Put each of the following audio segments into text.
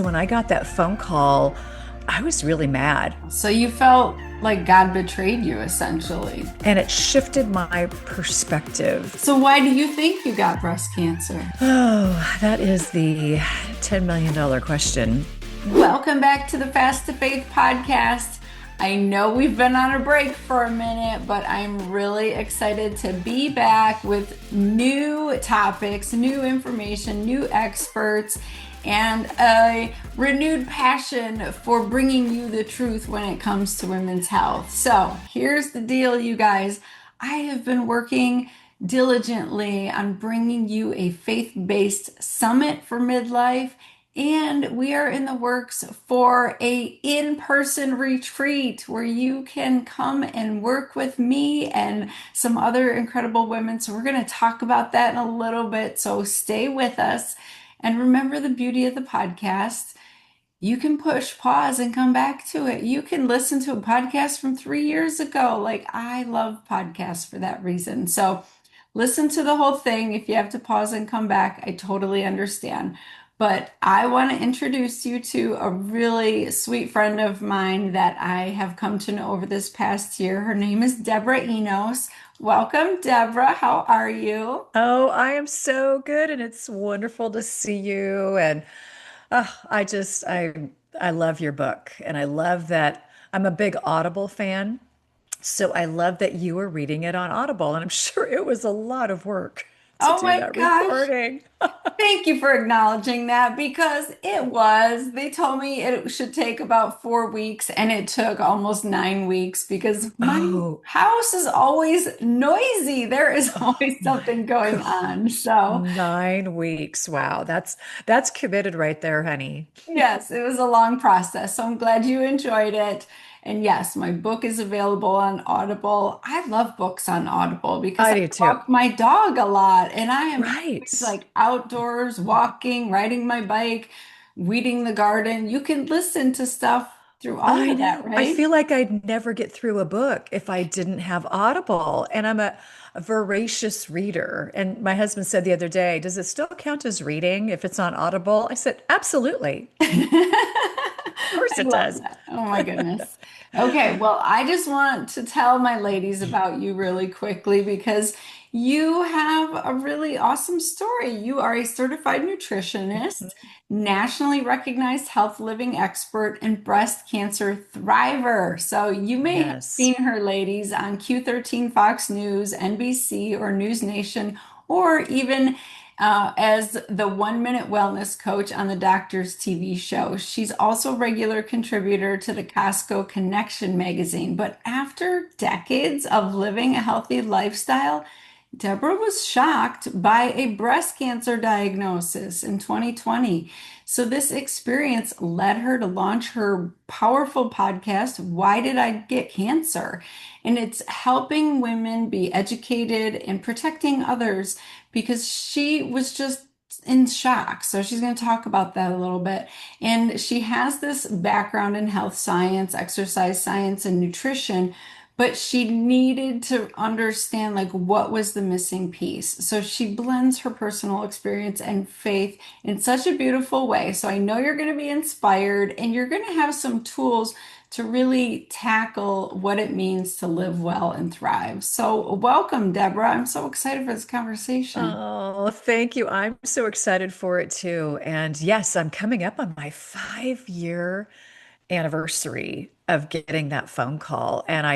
When I got that phone call, I was really mad, So you felt like God betrayed you, essentially. and it shifted my perspective. So why do you think you got breast cancer? Oh, that is the $10 million question. Welcome back to the Fast to Faith podcast. I know we've been on a break for a minute, but I'm really excited to be back with new topics, new information, new experts, and a renewed passion for bringing you the truth when it comes to women's health. So here's the deal, you guys. I have been working diligently on bringing you a faith-based summit for midlife, and we are in the works for a in-person retreat where you can come and work with me and some other incredible women. So we're going to talk about that in a little bit. So stay with us. And remember the beauty of the podcast. You can push pause and come back to it. You can listen to a podcast from 3 years ago. Like, I love podcasts for that reason. So listen to the whole thing. If you have to pause and come back, I totally understand. But I want to introduce you to a really sweet friend of mine that I have come to know over this past year. Her name is Debra Enos. Welcome, Debra. How are you? Oh, I am so good, and it's wonderful to see you. And I love your book, and I love that I'm a big Audible fan. So I love that you were reading it on Audible, and I'm sure it was a lot of work to Oh do my that gosh. recording. Thank you for acknowledging that because it was. They told me it should take about 4 weeks and it took almost 9 weeks because my Oh, house is always noisy. There is oh always my something going God. on. So, 9 weeks. Wow. That's committed right there, honey. yes, it was a long process. So I'm glad you enjoyed it. And yes, my book is available on Audible. I love books on Audible because I I do too. walk my dog a lot and I am always Right. like outdoors, walking, riding my bike, weeding the garden. You can listen to stuff through all I of that, know. I right? feel like I'd never get through a book if I didn't have Audible. And I'm a voracious reader. And my husband said the other day, does it still count as reading if it's on Audible? I said, absolutely. Of course I it love does. that. Oh my goodness. Okay, well, I just want to tell my ladies about you really quickly because you have a really awesome story. You are a certified nutritionist, nationally recognized health living expert, and breast cancer thriver. So you may have Yes. seen her, ladies, on Q13, Fox News, NBC, or News Nation, or even as the 1 Minute Wellness Coach on the Doctor's TV show. She's also a regular contributor to the Costco Connection magazine. But after decades of living a healthy lifestyle, Deborah was shocked by a breast cancer diagnosis in 2020. So, this experience led her to launch her powerful podcast, Why Did I Get Cancer? And it's helping women be educated and protecting others because she was just in shock. So, she's going to talk about that a little bit. And she has this background in health science, exercise science, and nutrition, but she needed to understand like what was the missing piece. So she blends her personal experience and faith in such a beautiful way. So I know you're going to be inspired and you're going to have some tools to really tackle what it means to live well and thrive. So welcome, Deborah. I'm so excited for this conversation. Oh, thank you. I'm so excited for it too. And yes, I'm coming up on my 5 year anniversary of getting that phone call. And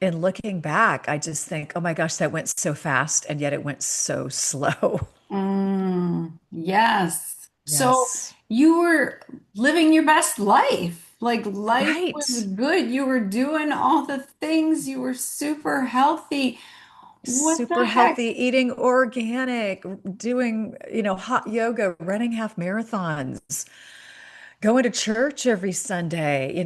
in looking back, I just think, oh my gosh, that went so fast, and yet it went so slow. Yes. So Yes. you were living your best life. Like life was Right. good. You were doing all the things. You were super healthy. What the Super heck? healthy, eating organic, doing, hot yoga, running half marathons, going to church every Sunday,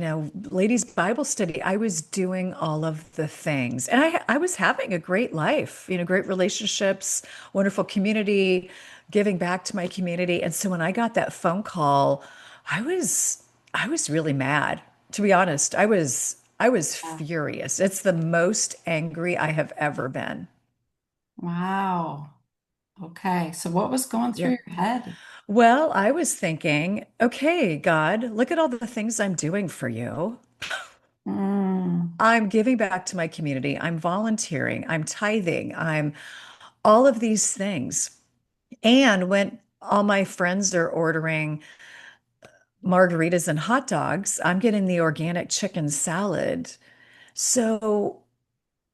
ladies' Bible study. I was doing all of the things. And I was having a great life, great relationships, wonderful community, giving back to my community. And so when I got that phone call, I was I was really mad. To be honest, I was furious. It's the most angry I have ever been. Wow. Okay. So what was going Yeah. through your head? Well, I was thinking, okay, God, look at all the things I'm doing for you. Mm. I'm giving back to my community. I'm volunteering. I'm tithing. I'm all of these things. And when all my friends are ordering margaritas and hot dogs, I'm getting the organic chicken salad. So,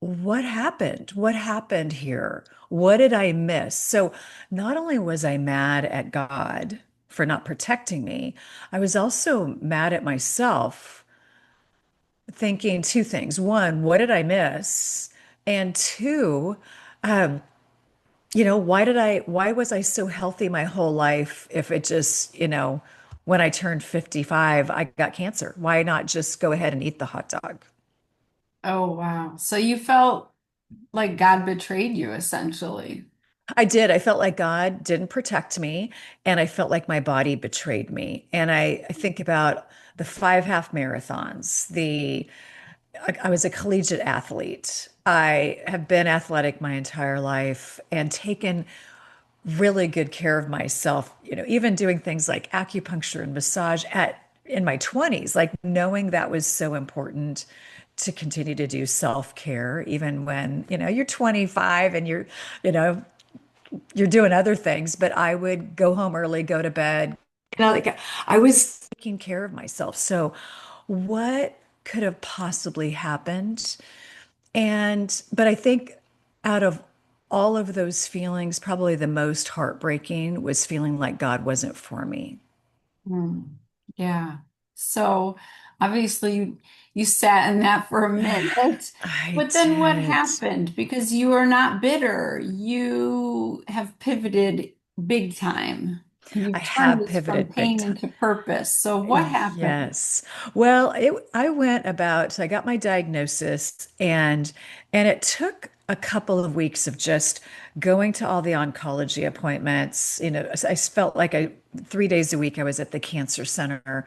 what happened? What happened here? What did I miss? So, not only was I mad at God for not protecting me, I was also mad at myself, thinking two things. One, what did I miss? And two, um, why was I so healthy my whole life if it just, when I turned 55, I got cancer? Why not just go ahead and eat the hot dog? Oh, wow. So you felt like God betrayed you essentially. I did. I felt like God didn't protect me, and I felt like my body betrayed me. And I think about the 5 half marathons. I was a collegiate athlete. I have been athletic my entire life and taken really good care of myself, even doing things like acupuncture and massage at in my 20s, like knowing that was so important to continue to do self-care even when, you're 25 and you know, you're doing other things, but I would go home early, go to bed. Like I was taking care of myself. So what could have possibly happened? But I think out of all of those feelings, probably the most heartbreaking was feeling like God wasn't for me. Mm. Yeah. So obviously you sat in that for a minute, I but then what did. happened? Because you are not bitter. You have pivoted big time. I You've turned have this from pivoted big pain time. into purpose. So what happened? Yes. Well, I went about, so I got my diagnosis and it took a couple of weeks of just going to all the oncology appointments. I felt like 3 days a week I was at the cancer center.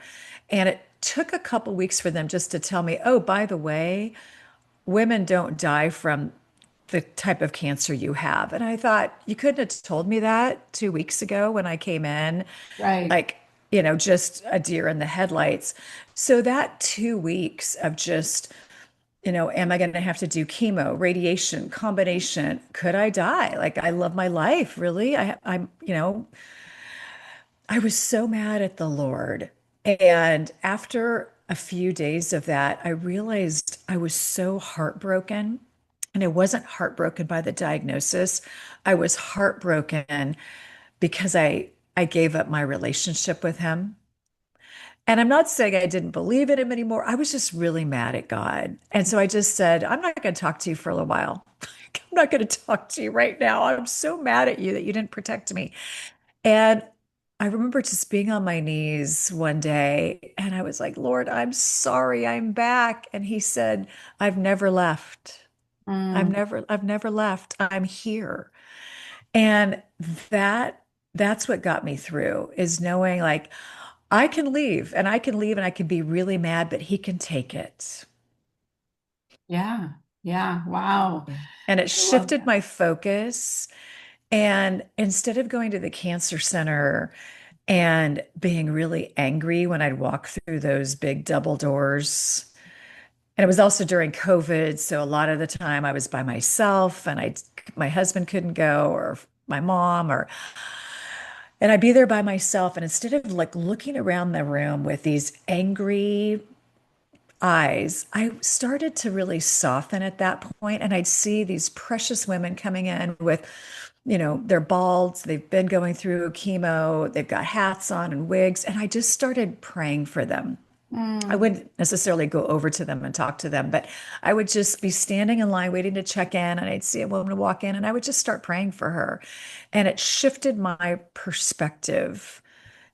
And it took a couple weeks for them just to tell me, oh, by the way, women don't die from the type of cancer you have. And I thought, you couldn't have told me that 2 weeks ago when I came in, Right. like, just a deer in the headlights. So that 2 weeks of just, am I going to have to do chemo, radiation, combination? Could I die? Like, I love my life, really. I was so mad at the Lord. And after a few days of that, I realized I was so heartbroken. And I wasn't heartbroken by the diagnosis. I was heartbroken because I gave up my relationship with him. And I'm not saying I didn't believe in him anymore. I was just really mad at God. And so I just said, I'm not going to talk to you for a little while. I'm not going to talk to you right now. I'm so mad at you that you didn't protect me. And I remember just being on my knees one day and I was like, Lord, I'm sorry, I'm back. And he said, I've never left. Mm. I've never left. I'm here. And that that's what got me through is knowing like I can leave and I can leave and I can be really mad, but he can take it. Yeah. Yeah. Wow. And it I love shifted that. my focus. And instead of going to the cancer center and being really angry when I'd walk through those big double doors, and it was also during COVID, so a lot of the time I was by myself and my husband couldn't go or my mom or and I'd be there by myself and instead of like looking around the room with these angry eyes, I started to really soften at that point, and I'd see these precious women coming in with, they're bald, they've been going through chemo, they've got hats on and wigs, and I just started praying for them. I Mm. wouldn't necessarily go over to them and talk to them, but I would just be standing in line waiting to check in, and I'd see a woman walk in, and I would just start praying for her. And it shifted my perspective.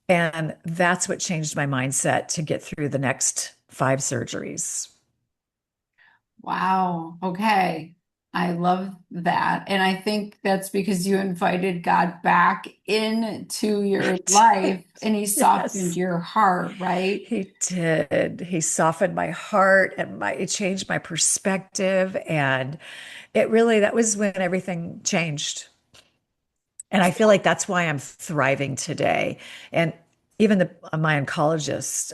And that's what changed my mindset to get through the next 5 surgeries. Wow. Okay. I love that. And I think that's because you invited God back into I your did. life and he softened Yes, your heart, right? he did. He softened my heart and it changed my perspective. And that was when everything changed. And I feel like that's why I'm thriving today. And even my oncologist,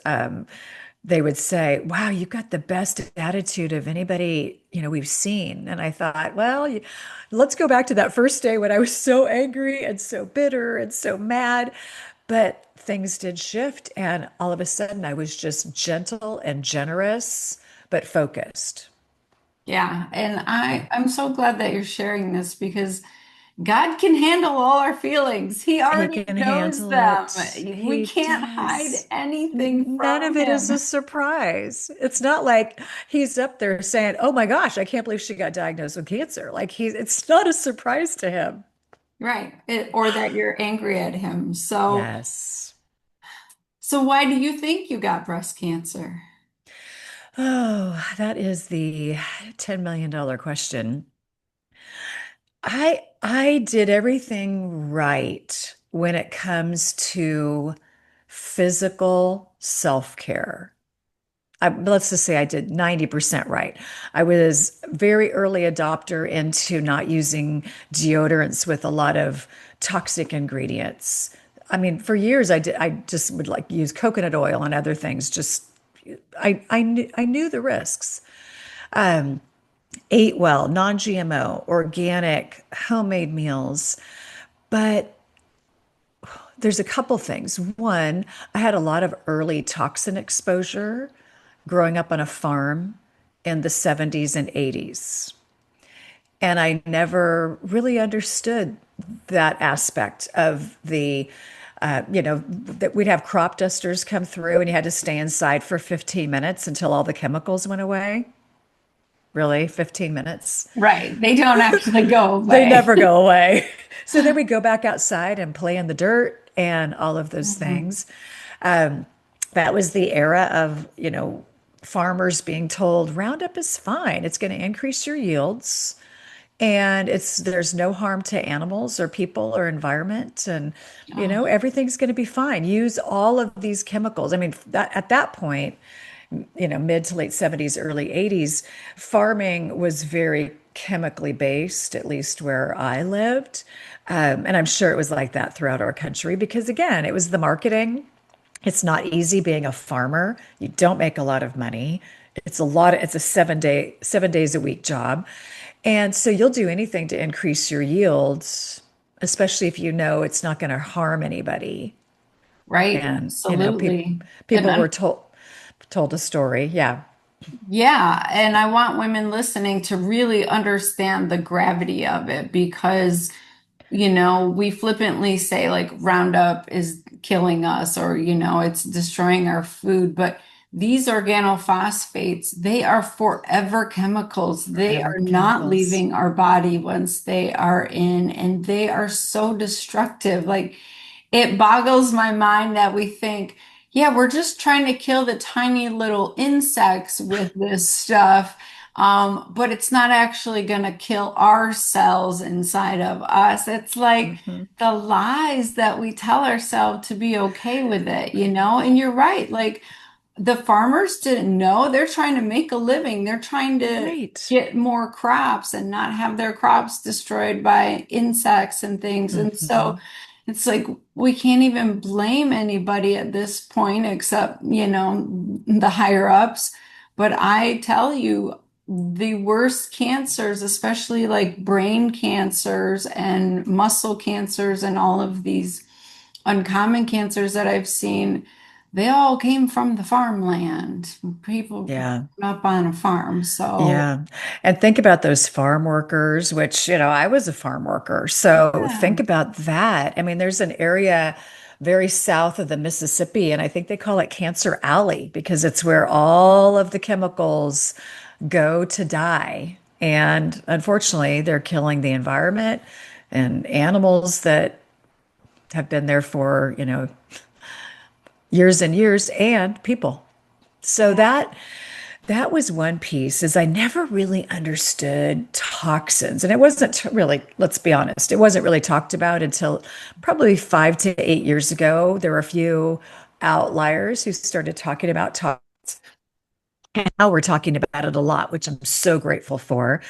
they would say, "Wow, you've got the best attitude of anybody, we've seen." And I thought, well, let's go back to that first day when I was so angry and so bitter and so mad. But things did shift, and all of a sudden I was just gentle and generous, but focused. Yeah, and Yeah. I'm so glad that you're sharing this because God can handle all our feelings. He He already can knows handle them. it. We He can't hide does. anything None from of it is a him. surprise. It's not like he's up there saying, "Oh my gosh, I can't believe she got diagnosed with cancer." Like it's not a surprise to him. Right. Or that you're angry at him. Yes. So why do you think you got breast cancer? Oh, that is the $10 million question. I did everything right when it comes to physical self-care. Let's just say I did 90% right. I was very early adopter into not using deodorants with a lot of toxic ingredients. I mean, for years I just would like use coconut oil and other things. Just I knew the risks. Ate well, non-GMO, organic, homemade meals. But there's a couple things. One, I had a lot of early toxin exposure growing up on a farm in the 70s and 80s. And I never really understood that aspect of that we'd have crop dusters come through and you had to stay inside for 15 minutes until all the chemicals went away. Really? 15 minutes? Right. They don't actually go They away. never go away. So then we go back outside and play in the dirt and all of those Mhm. things. Um, that was the era of, farmers being told Roundup is fine. It's going to increase your yields and there's no harm to animals or people or environment and Oh, everything's going to be fine. Use all of these chemicals. I mean, at that point, mid to late 70s, early 80s, farming was very chemically based, at least where I lived. And I'm sure it was like that throughout our country because, again, it was the marketing. It's not easy being a farmer. You don't make a lot of money. It's a 7 days a week job. And so you'll do anything to increase your yields, especially if you know it's not going to harm anybody. right. And, Absolutely. And people were told a story. Yeah. yeah, and I want women listening to really understand the gravity of it because, we flippantly say like Roundup is killing us or, it's destroying our food. But these organophosphates, they are forever chemicals. They Forever are not chemicals. leaving our body once they are in, and they are so destructive. Like, it boggles my mind that we think, yeah, we're just trying to kill the tiny little insects with this stuff. But it's not actually going to kill our cells inside of us. It's like Hmm. the lies that we tell ourselves to be okay with it, And you're right. Like, the farmers didn't know. They're trying to make a living. They're trying to Right. get more crops and not have their crops destroyed by insects and things. And so Hmm. it's like we can't even blame anybody at this point except, the higher ups. But I tell you, the worst cancers, especially like brain cancers and muscle cancers and all of these uncommon cancers that I've seen, they all came from the farmland, people Yeah. up on a farm. So, Yeah. And think about those farm workers, which, I was a farm worker. So think yeah, about that. I mean, there's an area very south of the Mississippi, and I think they call it Cancer Alley because it's where all of the chemicals go to die. And unfortunately, they're killing the environment and animals that have been there for, years and years and people. So yeah, that was one piece is I never really understood toxins. And it wasn't really, let's be honest, it wasn't really talked about until probably 5 to 8 years ago. There were a few outliers who started talking about toxins. And now we're talking about it a lot, which I'm so grateful for.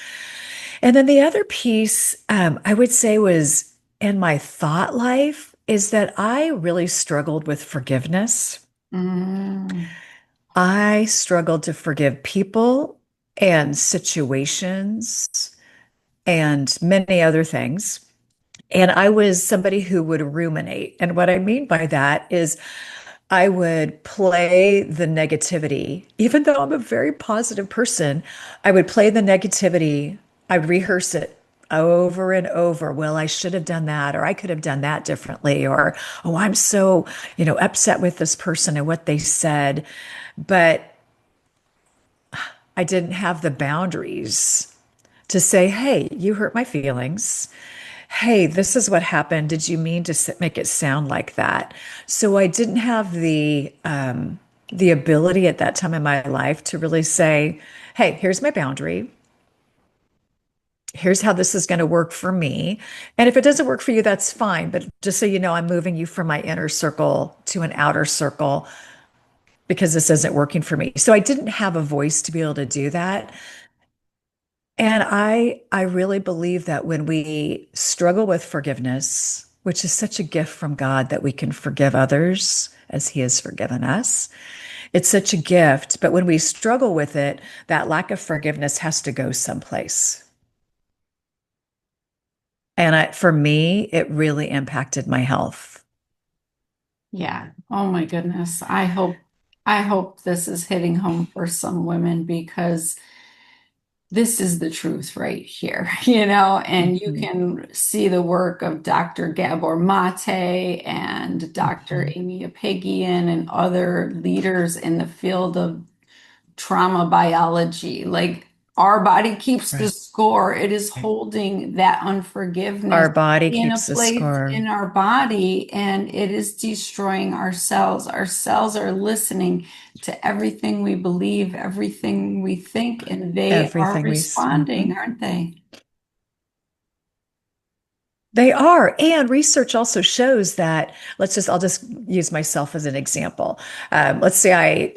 And then the other piece I would say was in my thought life is that I really struggled with forgiveness. Mm. I struggled to forgive people and situations and many other things. And I was somebody who would ruminate. And what I mean by that is I would play the negativity. Even though I'm a very positive person, I would play the negativity. I'd rehearse it over and over. Well, I should have done that, or I could have done that differently, or, oh, I'm so, upset with this person and what they said. But I didn't have the boundaries to say, hey, you hurt my feelings. Hey, this is what happened. Did you mean to make it sound like that? So I didn't have the ability at that time in my life to really say, hey, here's my boundary. Here's how this is going to work for me. And if it doesn't work for you, that's fine. But just so you know, I'm moving you from my inner circle to an outer circle because this isn't working for me. So I didn't have a voice to be able to do that. And I really believe that when we struggle with forgiveness, which is such a gift from God that we can forgive others as he has forgiven us, it's such a gift. But when we struggle with it, that lack of forgiveness has to go someplace. And for me, it really impacted my health. Yeah. Oh my goodness. I hope this is hitting home for some women because this is the truth right here, and you Mhm, can see the work of Dr. Gabor Mate and Dr. mhm. Amy Apigian and other leaders in the field of trauma biology. Like our body keeps the Right. score. It is holding that unforgiveness Our body in a keeps the place score. in our body and it is destroying our cells. Our cells are listening to everything we believe, everything we think, and they are Everything responding, aren't they? They are. And research also shows that, I'll just use myself as an example. Let's say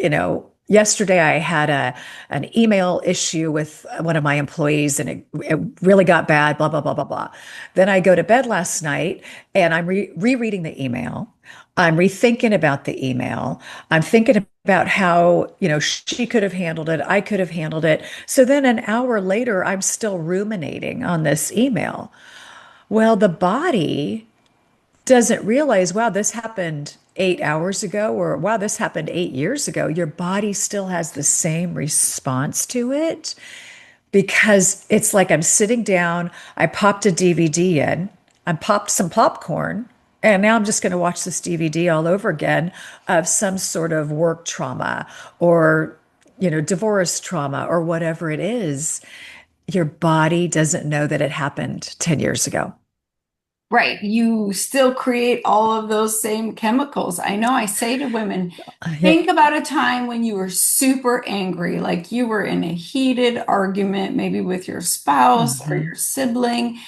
yesterday I had an email issue with one of my employees and it really got bad, blah, blah, blah, blah, blah. Then I go to bed last night and I'm rereading the email. I'm rethinking about the email. I'm thinking about how, she could have handled it. I could have handled it. So then an hour later, I'm still ruminating on this email. Well, the body doesn't realize, wow, this happened 8 hours ago, or wow, this happened 8 years ago. Your body still has the same response to it because it's like I'm sitting down, I popped a DVD in, I popped some popcorn, and now I'm just going to watch this DVD all over again of some sort of work trauma or, divorce trauma or whatever it is. Your body doesn't know that it happened 10 years ago. Right. You still create all of those same chemicals. I know I say to women, think Yep. about a time when you were super angry, like you were in a heated argument, maybe with your spouse or Hmm. your sibling.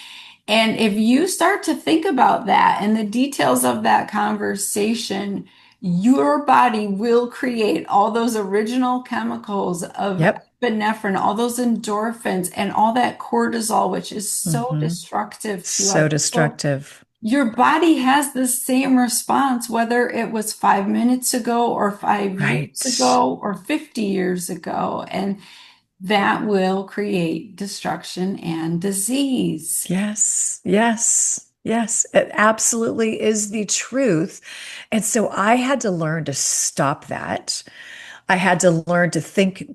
And if you start to think about that and the details of that conversation, your body will create all those original chemicals of Yep. epinephrine, all those endorphins, and all that cortisol, which is so Hmm. destructive to us. So So destructive. your body has the same response, whether it was 5 minutes ago or 5 years Right. ago or 50 years ago. And that will create destruction and disease. Yes. Yes. Yes. It absolutely is the truth. And so I had to learn to stop that. I had to learn to think,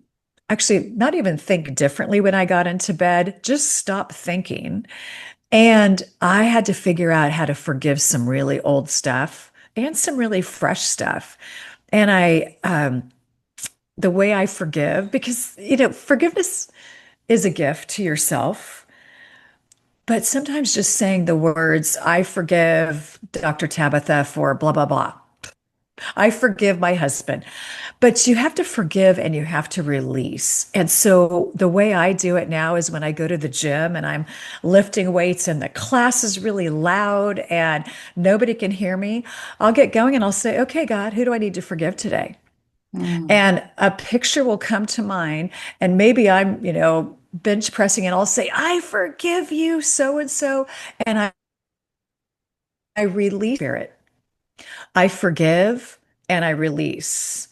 actually, not even think differently when I got into bed, just stop thinking. And I had to figure out how to forgive some really old stuff and some really fresh stuff. And the way I forgive, because, forgiveness is a gift to yourself. But sometimes just saying the words, I forgive Dr. Tabatha for blah, blah, blah. I forgive my husband. But you have to forgive and you have to release. And so the way I do it now is when I go to the gym and I'm lifting weights and the class is really loud and nobody can hear me, I'll get going and I'll say, okay, God, who do I need to forgive today? Mm. And a picture will come to mind. And maybe I'm, bench pressing and I'll say, I forgive you, so and so. And I release spirit. I forgive and I release.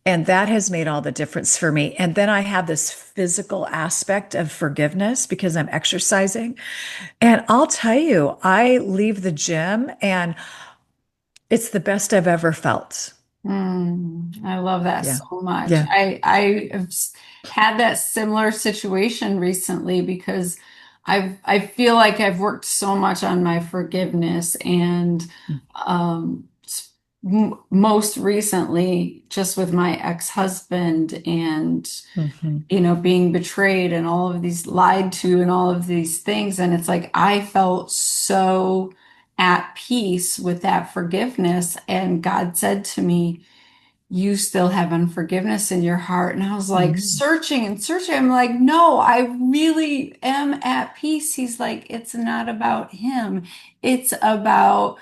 And that has made all the difference for me. And then I have this physical aspect of forgiveness because I'm exercising. And I'll tell you, I leave the gym and it's the best I've ever felt. I love that Yeah. so much. Yeah. I have had that similar situation recently because I feel like I've worked so much on my forgiveness and um, most recently just with my ex-husband and Mhm. being betrayed and all of these lied to and all of these things. And it's like I felt so at peace with that forgiveness. And God said to me, you still have unforgiveness in your heart. And I was like Mm. searching and searching. I'm like, no, I really am at peace. He's like, it's not about him. It's about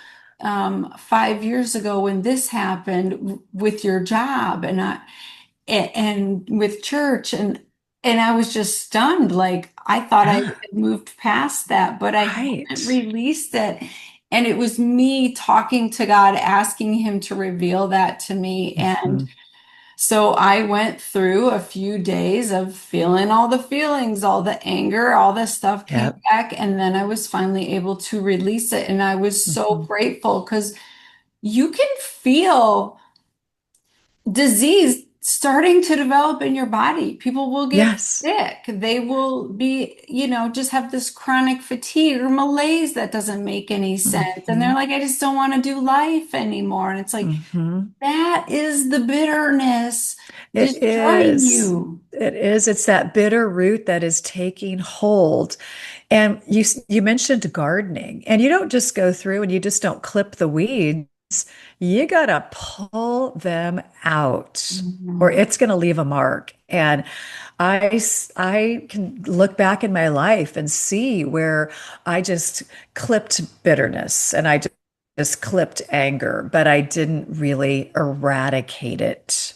5 years ago when this happened with your job. And with church and I was just stunned. Like I thought I Yeah. had moved past that, but I hadn't Right. released it. And it was me talking to God, asking him to reveal that to me. And Mhm. so I went through a few days of feeling all the feelings, all the anger, all this stuff came Yep. back. And then I was finally able to release it. And I was so Mhm. grateful because you can feel disease starting to develop in your body. People will get Yes. sick. They will be, just have this chronic fatigue or malaise that doesn't make any sense. And they're Mhm. like, I just don't want to do life anymore. And it's like, Mhm. that is the bitterness It destroying is. you. It is. It's that bitter root that is taking hold. And you mentioned gardening, and you don't just go through and you just don't clip the weeds. You gotta pull them out, or Mhm. it's gonna leave a mark. And I can look back in my life and see where I just clipped bitterness and just clipped anger, but I didn't really eradicate it.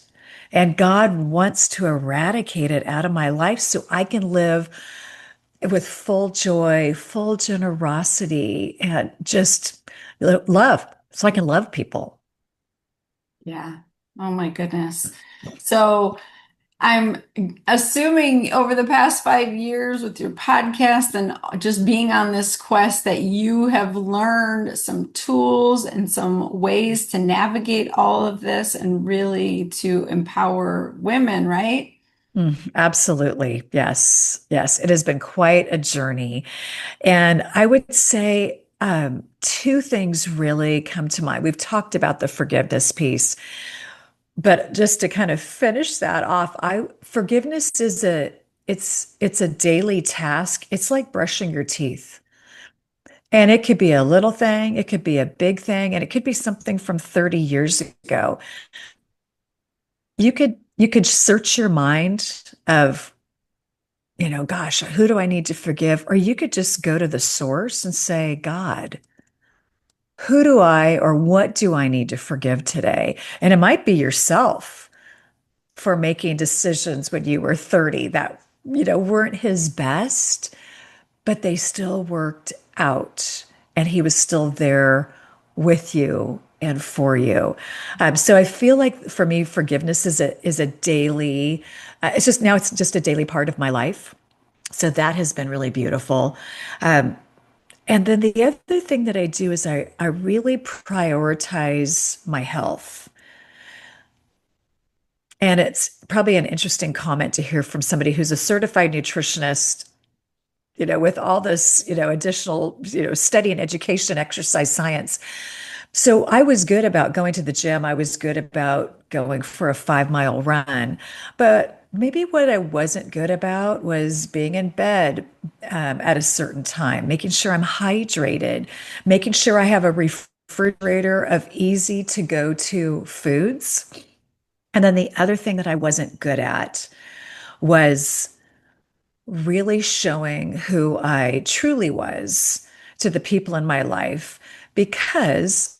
And God wants to eradicate it out of my life so I can live with full joy, full generosity, and just love. So I can love people. Yeah. Oh my goodness. So I'm assuming over the past 5 years with your podcast and just being on this quest that you have learned some tools and some ways to navigate all of this and really to empower women, right? Absolutely. Yes. Yes. It has been quite a journey. And I would say two things really come to mind. We've talked about the forgiveness piece, but just to kind of finish that off, I forgiveness is it's a daily task. It's like brushing your teeth. And it could be a little thing, it could be a big thing, and it could be something from 30 years ago. You could search your mind of, gosh, who do I need to forgive? Or you could just go to the source and say, God, who do I or what do I need to forgive today? And it might be yourself for making decisions when you were 30 that, weren't his best, but they still worked out. And he was still there with you and for you. So I feel like for me, forgiveness is a daily, it's just a daily part of my life. So that has been really beautiful. Um, and then the other thing that I do is I really prioritize my health. And it's probably an interesting comment to hear from somebody who's a certified nutritionist, with all this, additional, study and education, exercise science. So I was good about going to the gym. I was good about going for a 5 mile run. But maybe what I wasn't good about was being in bed at a certain time, making sure I'm hydrated, making sure I have a refrigerator of easy to go to foods. And then the other thing that I wasn't good at was really showing who I truly was to the people in my life because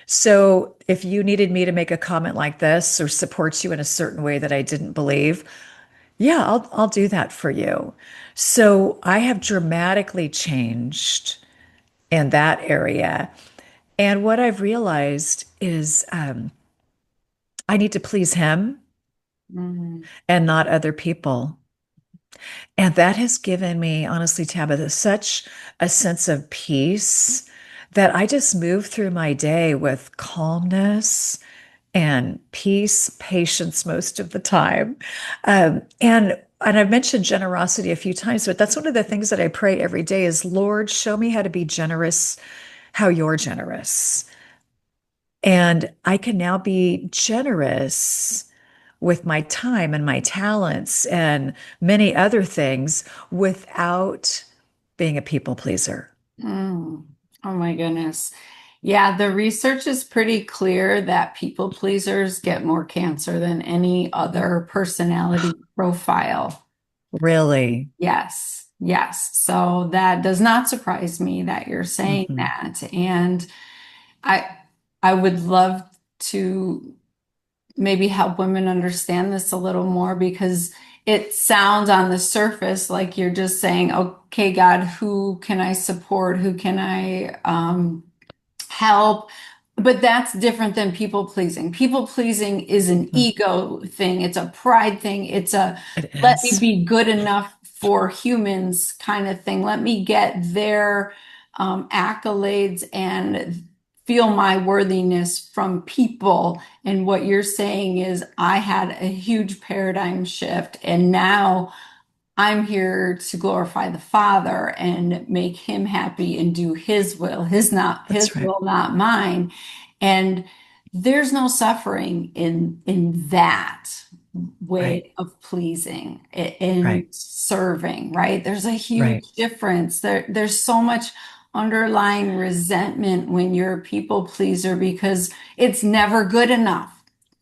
so if you needed me to make a comment like this or support you in a certain way that I didn't believe, yeah, I'll do that for you. So I have dramatically changed in that area. And what I've realized is I need to please him Mm, and not other people. And that has given me, honestly, Tabitha, such a sense of peace that I just move through my day with calmness and peace, patience most of the time. And I've mentioned generosity a few times, but that's one of the things that I pray every day is, Lord, show me how to be generous, how you're generous. And I can now be generous with my time and my talents and many other things without being a people pleaser. mm. Oh my goodness. Yeah, the research is pretty clear that people pleasers get more cancer than any other personality profile. Really. Yes, yes. So that does not surprise me that you're saying Mhm. that. And I I would love to maybe help women understand this a little more because it sounds on the surface like you're just saying, okay, God, who can I support? Who can I help? But that's different than people pleasing. People pleasing is an Mhm. ego thing, it's a pride thing, it's a It let me is. be good enough for humans kind of thing. Let me get their accolades and feel my worthiness from people. And what you're saying is, I had a huge paradigm shift, and now I'm here to glorify the Father and make him happy and do his will, his That's right. will, not mine. And there's no suffering in that Right. way of pleasing, in Right. serving, right? There's a Right. huge difference. There's so much underlying resentment when you're a people pleaser because it's never good enough.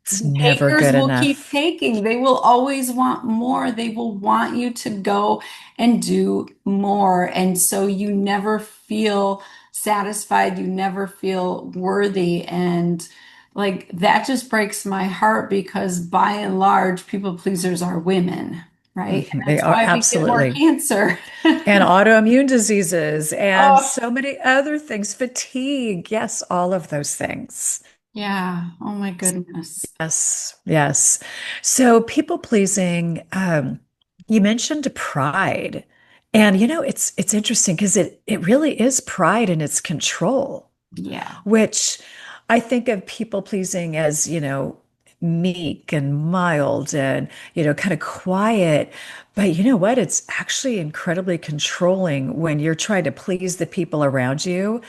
It's never Takers good will keep enough. taking. They will always want more. They will want you to go and do more. And so you never feel satisfied. You never feel worthy. And like that just breaks my heart because by and large, people pleasers are women, right? And Mhm. They that's are why we get more absolutely. cancer. And autoimmune diseases and Oh, so many other things, fatigue. Yes, all of those things. yeah. Oh my goodness. Yes, yes. So people pleasing, you mentioned pride. And it's interesting because it really is pride and it's control, Yeah. which I think of people pleasing as, meek and mild and, kind of quiet. But you know what? It's actually incredibly controlling when you're trying to please the people around you.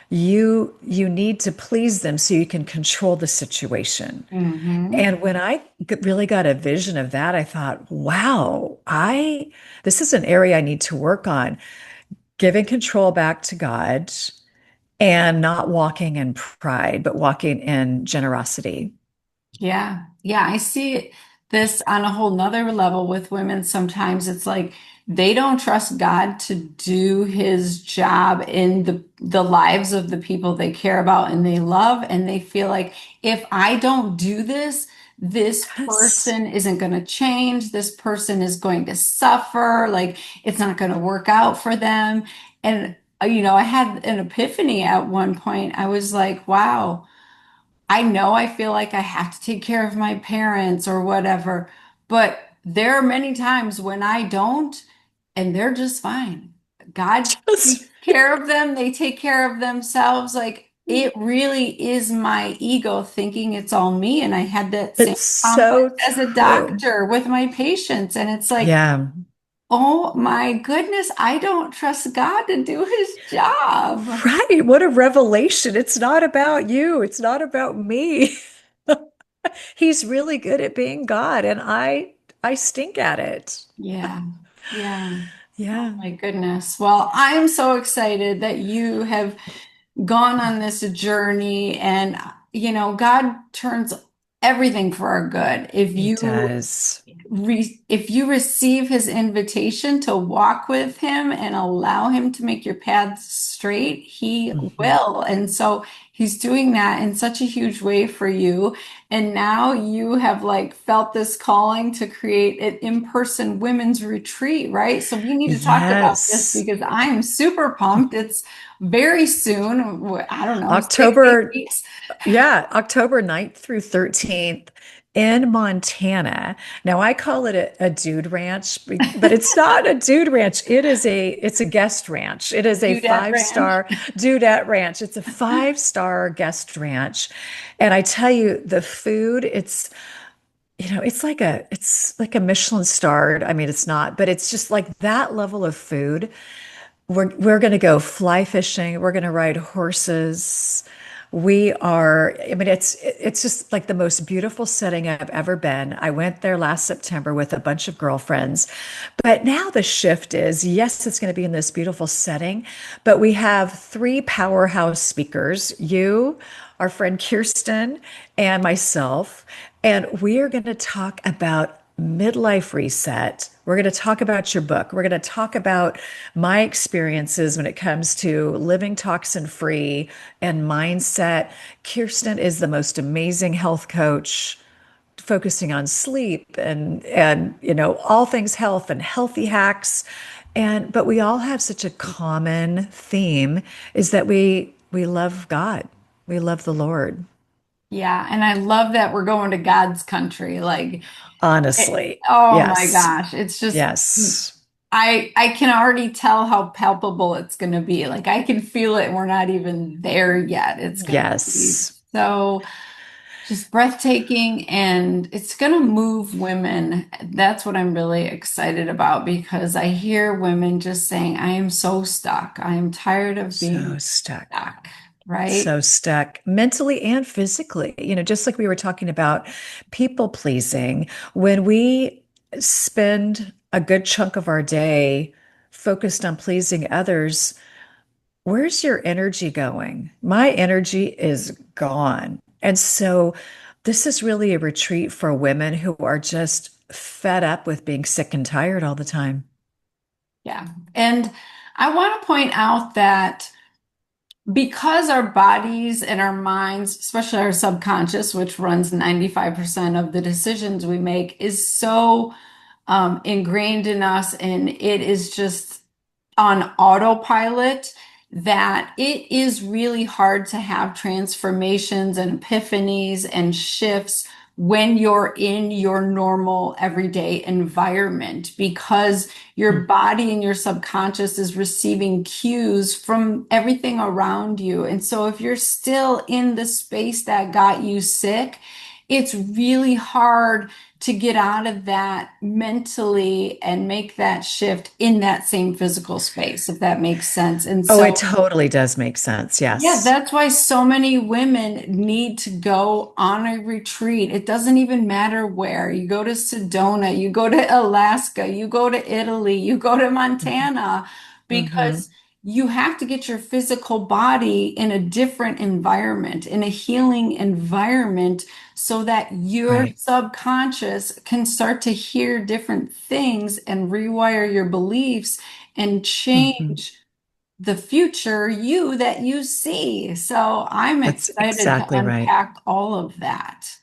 You need to please them so you can control the situation. Hmm. And when I really got a vision of that, I thought, wow, I this is an area I need to work on, giving control back to God and not walking in pride, but walking in generosity. Yeah. Yeah. I see this on a whole nother level with women. Sometimes it's like they don't trust God to do his job in the lives of the people they care about and they love. And they feel like if I don't do this, this Yes. person isn't going to change. This person is going to suffer. Like it's not going to work out for them. And, I had an epiphany at one point. I was like, wow. I know I feel like I have to take care of my parents or whatever, but there are many times when I don't, and they're just fine. God takes Just, care of them, they take care of themselves. Like it really is my ego thinking it's all me. And I had that same it's conflict so as a true. doctor with my patients. And it's like, Yeah. oh my goodness, I don't trust God to do his job. Right. What a revelation. It's not about you. It's not about me. He's really good at being God, and I stink at it. Yeah. Yeah. Oh Yeah. my goodness. Well, I'm so excited that you have gone on this journey and God turns everything for our good. He does. If you receive his invitation to walk with him and allow him to make your paths straight, he Mhm. will. And so he's doing that in such a huge way for you. And now you have like felt this calling to create an in-person women's retreat, right? So we need to talk about this Yes. because I am super pumped. It's very soon. I don't know, 6, 8 October, weeks. yeah, October 9th through 13th in Montana. Now I call it a dude ranch, but it's not a dude ranch. It's a guest ranch. It is a Dudette Ranch. five-star dudette ranch. It's a five-star guest ranch. And I tell you, the food, it's like a Michelin starred. I mean, it's not, but it's just like that level of food. We're going to go fly fishing. We're going to ride horses. I mean, it's just like the most beautiful setting I've ever been. I went there last September with a bunch of girlfriends. But now the shift is, yes, it's going to be in this beautiful setting, but we have three powerhouse speakers, you, our friend Kirsten, and myself, and we are going to talk about midlife reset. We're going to talk about your book. We're going to talk about my experiences when it comes to living toxin free and mindset. Kirsten is the most amazing health coach focusing on sleep and all things health and healthy hacks. But we all have such a common theme is that we love God. We love the Lord. Yeah, and I love that we're going to God's country. Honestly. Oh my Yes. gosh, it's just Yes. I can already tell how palpable it's going to be. Like I can feel it, and we're not even there yet. It's going to be Yes. so just breathtaking, and it's going to move women. That's what I'm really excited about because I hear women just saying, "I am so stuck. I am tired of being So stuck. stuck." Right? So stuck mentally and physically. Just like we were talking about people pleasing, when we spend a good chunk of our day focused on pleasing others, where's your energy going? My energy is gone. And so this is really a retreat for women who are just fed up with being sick and tired all the time. Yeah. And I want to point out that because our bodies and our minds, especially our subconscious, which runs 95% of the decisions we make, is so ingrained in us and it is just on autopilot that it is really hard to have transformations and epiphanies and shifts when you're in your normal everyday environment because your Mm. body and your subconscious is receiving cues from everything around you. And so if you're still in the space that got you sick, it's really hard to get out of that mentally and make that shift in that same physical space, if that makes sense. And Oh, it so, totally does make sense. yeah, Yes. that's why so many women need to go on a retreat. It doesn't even matter where. You go to Sedona, you go to Alaska, you go to Italy, you go to Montana, Hmm. because you have to get your physical body in a different environment, in a healing environment, so that your Right. subconscious can start to hear different things and rewire your beliefs and Hmm. change the future you that you see. So I'm That's excited to exactly right. unpack all of that.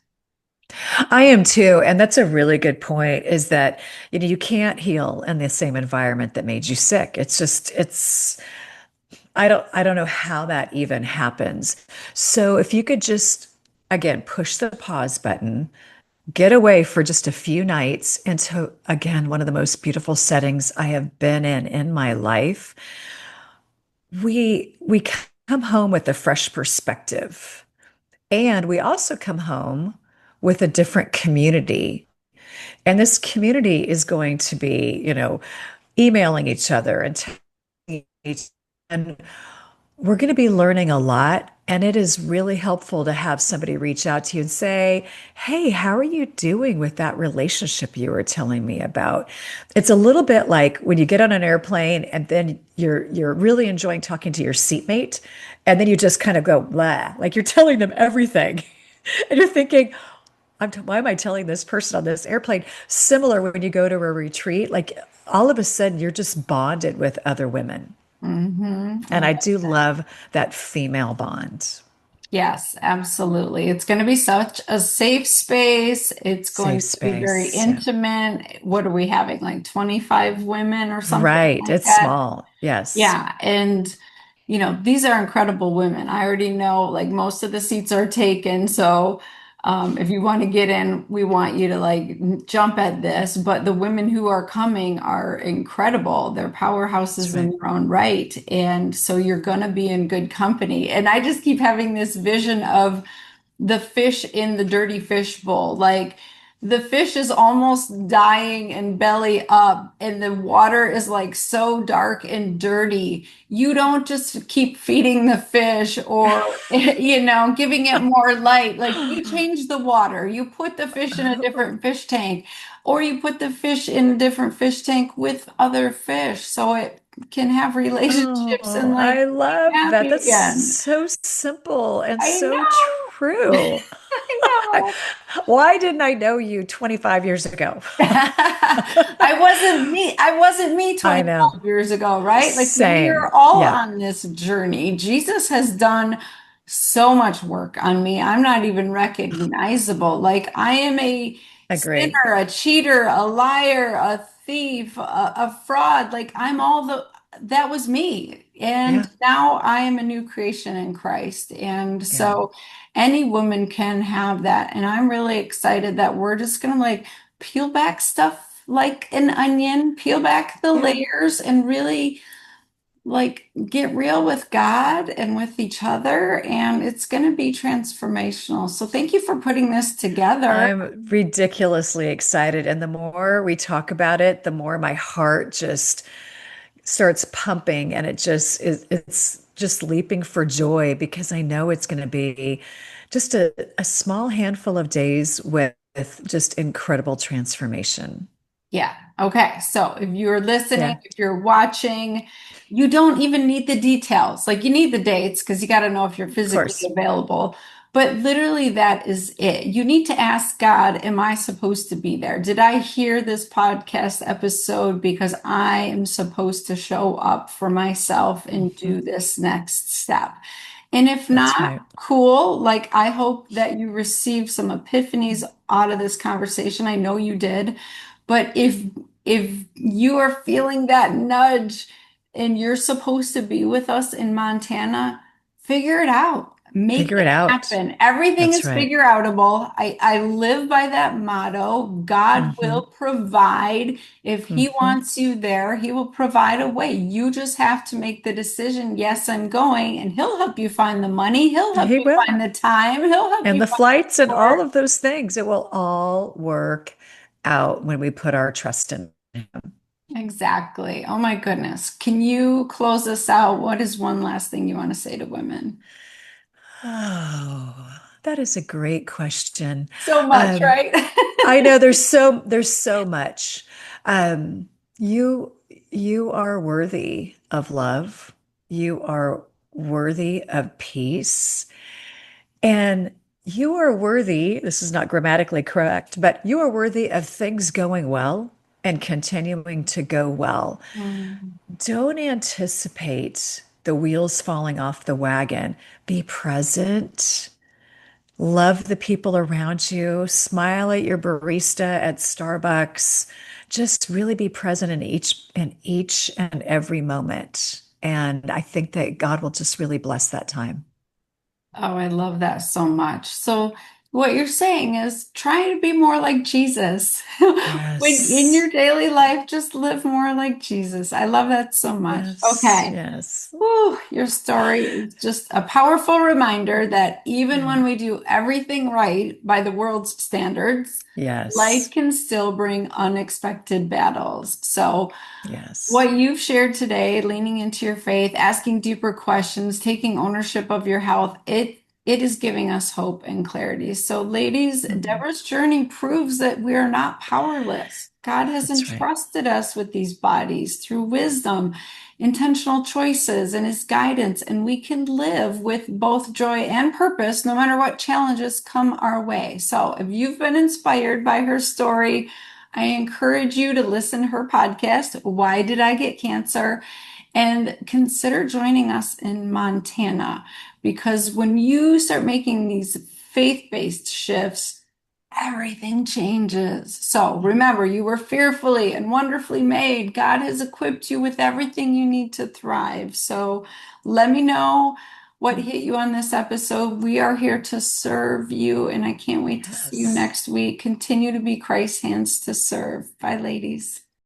I am too. And that's a really good point is that, you can't heal in the same environment that made you sick. I don't know how that even happens. So if you could just, again, push the pause button, get away for just a few nights into, again, one of the most beautiful settings I have been in my life. We come home with a fresh perspective. And we also come home with a different community. And this community is going to be, emailing each other and texting and we're going to be learning a lot. And it is really helpful to have somebody reach out to you and say, "Hey, how are you doing with that relationship you were telling me about?" It's a little bit like when you get on an airplane and then you're really enjoying talking to your seatmate, and then you just kind of go blah, like you're telling them everything. And you're thinking, why am I telling this person on this airplane? Similar when you go to a retreat, like all of a sudden you're just bonded with other women. And I I get do that. love that female bond. Yes, absolutely. It's going to be such a safe space. It's going Safe to be very space. Yeah. intimate. What are we having? Like 25 women or something Right. like It's that? small. Yes. Yeah. And these are incredible women. I already know like most of the seats are taken. So if you want to get in, we want you to like jump at this. But the women who are coming are incredible. They're That's powerhouses in right. their own right. And so you're going to be in good company. And I just keep having this vision of the fish in the dirty fish bowl. Like the fish is almost dying and belly up, and the water is like so dark and dirty. You don't just keep feeding the fish or, giving it more light. Like you change the water, you put the fish in a different fish tank, or you put the fish in a different fish tank with other fish so it can have relationships and Oh, like I be love that. happy That's again. so simple and I so know. true. I know. Why didn't I know you 25 years ago? I wasn't me I know. 25 years ago, right? Like we are Same. all Yeah, on this journey. Jesus has done so much work on me. I'm not even recognizable. Like I am a agree. sinner, a cheater, a liar, a thief, a fraud. Like that was me. And Yeah, now I am a new creation in Christ. And yeah, so any woman can have that. And I'm really excited that we're just going to like peel back stuff like an onion, peel back the yeah. layers and really like get real with God and with each other. And it's going to be transformational. So thank you for putting this together. I'm ridiculously excited. And the more we talk about it, the more my heart just starts pumping and it's just leaping for joy because I know it's going to be just a small handful of days with just incredible transformation. Yeah. Okay. So if you're listening, Yeah, if you're watching, you don't even need the details. Like you need the dates because you got to know if you're of physically course. available. But literally, that is it. You need to ask God, am I supposed to be there? Did I hear this podcast episode because I am supposed to show up for myself and Mhm. do this next step? And if That's not, right. cool. Like I hope that you received some epiphanies out of this conversation. I know you did. But if you are feeling that nudge and you're supposed to be with us in Montana, figure it out. Make Figure it it out. happen. Everything That's is right. figure outable. I live by that motto. God Hmm. will provide. If He Hmm. wants you there, He will provide a way. You just have to make the decision, yes, I'm going, and He'll help you find the money. He'll help He you will. find the time. He'll help And you the find the flights and all support. of those things, it will all work out when we put our trust in him. Exactly. Oh my goodness. Can you close us out? What is one last thing you want to say to women? Oh, that is a great question. So much, Um, right? I know there's so much. Um, you you are worthy of love. You are worthy of peace. And you are worthy, this is not grammatically correct, but you are worthy of things going well and continuing to go well. Mm. Don't anticipate the wheels falling off the wagon. Be present. Love the people around you. Smile at your barista at Starbucks. Just really be present in each and every moment. And I think that God will just really bless that time. Oh, I love that so much. So, what you're saying is try to be more like Jesus. When in your Yes. daily life, just live more like Jesus. I love that so much. Yes. Okay. Yes. Whew, your story is just a powerful reminder that even Yeah. when we do everything right by the world's standards, life Yes. can still bring unexpected battles. So, Yes. what you've shared today, leaning into your faith, asking deeper questions, taking ownership of your health, it is giving us hope and clarity. So, ladies, Mhm. Deborah's journey proves that we are not powerless. God has That's right. entrusted us with these bodies through wisdom, intentional choices, and His guidance, and we can live with both joy and purpose no matter what challenges come our way. So, if you've been inspired by her story, I encourage you to listen to her podcast, Why Did I Get Cancer? And consider joining us in Montana because when you start making these faith-based shifts, everything changes. So remember, you were fearfully and wonderfully made. God has equipped you with everything you need to thrive. So let me know what hit you on this episode. We are here to serve you, and I can't wait to see you Yes. next week. Continue to be Christ's hands to serve. Bye, ladies.